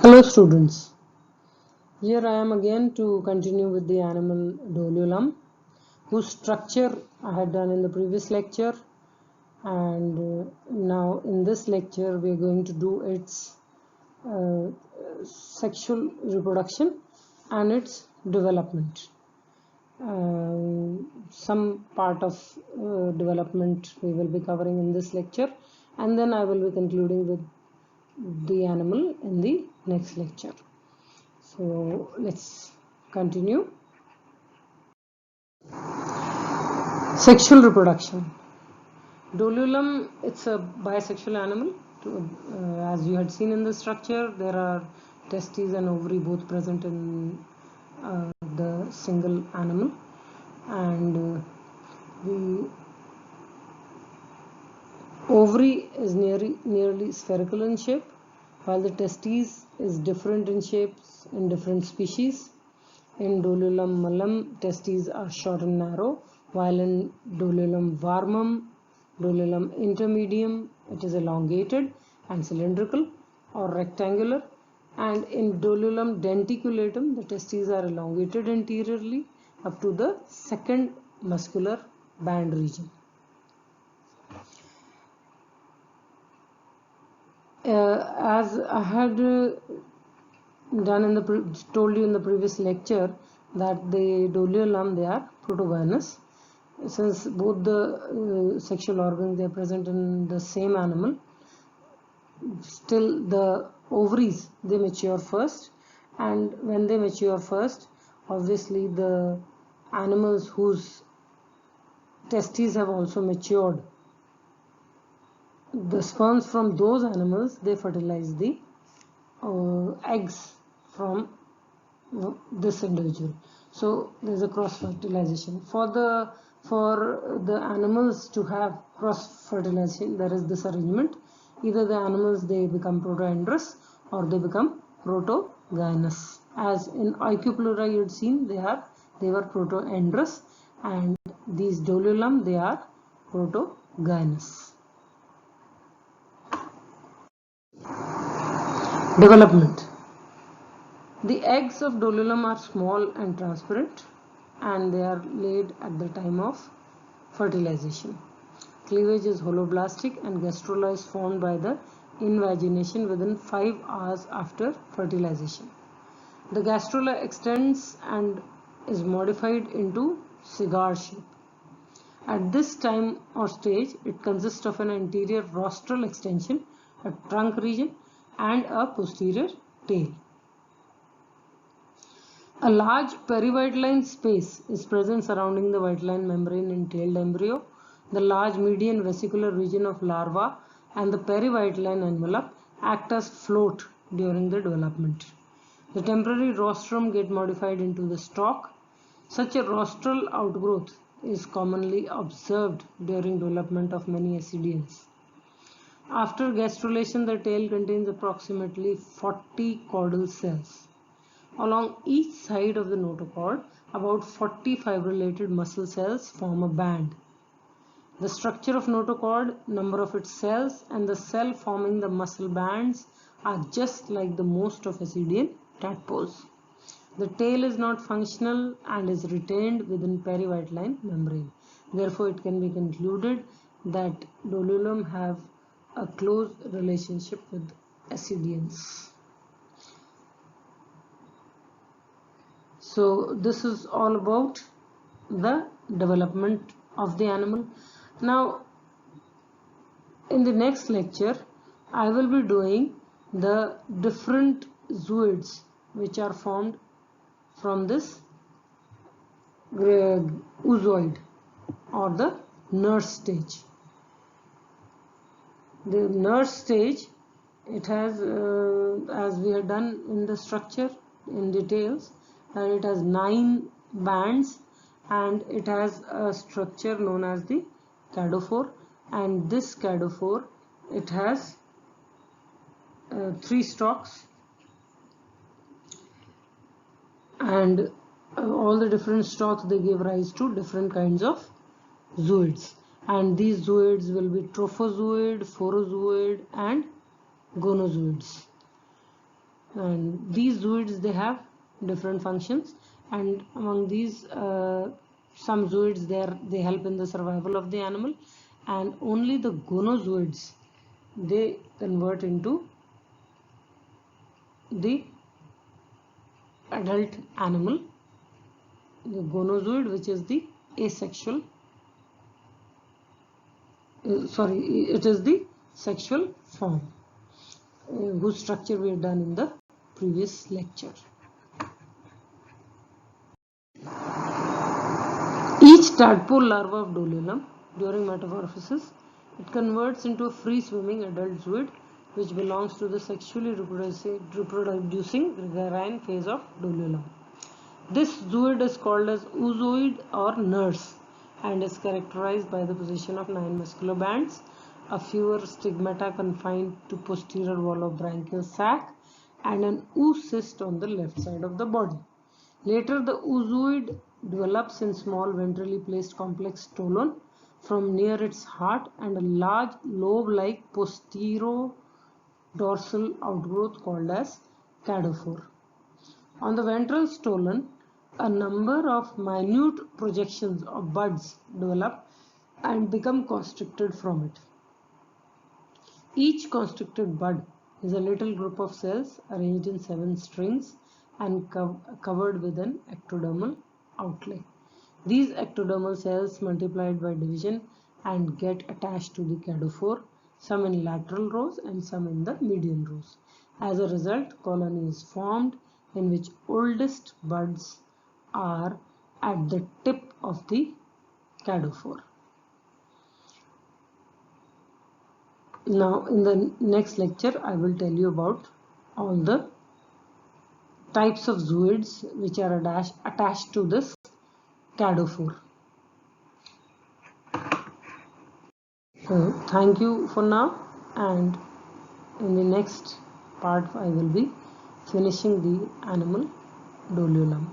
Hello students, here I am again to continue with the animal Doliolum, whose structure I had done in the previous lecture, and now in this lecture we are going to do its sexual reproduction and its development. Some part of development we will be covering in this lecture, and then I will be concluding with the animal in the next lecture. So let's continue. Sexual reproduction. Doliolum, it's a bisexual animal. As you had seen in the structure, there are testes and ovary both present in the single animal, and the ovary is nearly spherical in shape, while the testes is different in shapes in different species. In Doliolum malum, testes are short and narrow, while in Doliolum varmum, Doliolum intermedium, it is elongated and cylindrical or rectangular, and in Doliolum denticulatum, the testes are elongated anteriorly up to the second muscular band region. As I had told you in the previous lecture, that the Doliolum, they are protogynous. Since both the sexual organs, they are present in the same animal, still the ovaries, they mature first, and when they mature first, obviously the animals whose testes have also matured, the sperms from those animals, they fertilize the eggs from this individual. So there is a cross fertilization. For the animals to have cross fertilization, there is this arrangement: either the animals, they become protoandrous or they become protogynous. As in Oicupleura you had seen, they were protoandrous, and these Doliolum, they are protogynous. Development. The eggs of Doliolum are small and transparent, and they are laid at the time of fertilization. Cleavage is holoblastic, and gastrula is formed by the invagination within 5 hours after fertilization. The gastrula extends and is modified into cigar shape. At this time or stage, it consists of an anterior rostral extension, a trunk region, and a posterior tail. A large perivitelline space is present surrounding the vitelline membrane in tailed embryo. The large median vesicular region of larva and the perivitelline envelope act as float during the development. The temporary rostrum get modified into the stalk. Such a rostral outgrowth is commonly observed during development of many ascidians. After gastrulation, the tail contains approximately 40 caudal cells. Along each side of the notochord, about 40 fibrillated muscle cells form a band. The structure of notochord, number of its cells, and the cell forming the muscle bands are just like the most of ascidian tadpoles. The tail is not functional and is retained within perivitelline membrane. Therefore, it can be concluded that Doliolum have a close relationship with ascidians. So this is all about the development of the animal. Now in the next lecture, I will be doing the different zooids which are formed from this oozoid or the nurse stage. The nurse stage, it has as we have done in the structure in details, and it has 9 bands, and it has a structure known as the cadophore, and this cadophore, it has 3 stalks, and all the different stalks, they give rise to different kinds of zooids, and these zooids will be trophozoid, phorozoid, and gonozoids. and these zooids, they have different functions, and among these some zooids they help in the survival of the animal, and only the gonozoids they convert into the adult animal. The gonozoid, which is the asexual, it is the sexual form, whose structure we have done in the previous lecture. Each tadpole larva of Doliolum, during metamorphosis, it converts into a free-swimming adult zooid, which belongs to the sexually reproducing gregarian phase of Doliolum. This zooid is called as oozoid or nurse, and is characterized by the position of 9 muscular bands, a fewer stigmata confined to posterior wall of branchial sac, and an oocyst on the left side of the body. Later, the oozoid develops in small ventrally placed complex stolon from near its heart and a large lobe-like posterodorsal outgrowth called as cadophore. On the ventral stolon, a number of minute projections of buds develop and become constricted from it. Each constricted bud is a little group of cells arranged in 7 strings and covered with an ectodermal outlay. These ectodermal cells multiplied by division and get attached to the cadophore, some in lateral rows and some in the median rows. As a result, colony is formed in which oldest buds are at the tip of the cadophore. Now in the next lecture I will tell you about all the types of zooids which are attached to this cadophore. So thank you for now, and in the next part I will be finishing the animal Doliolum.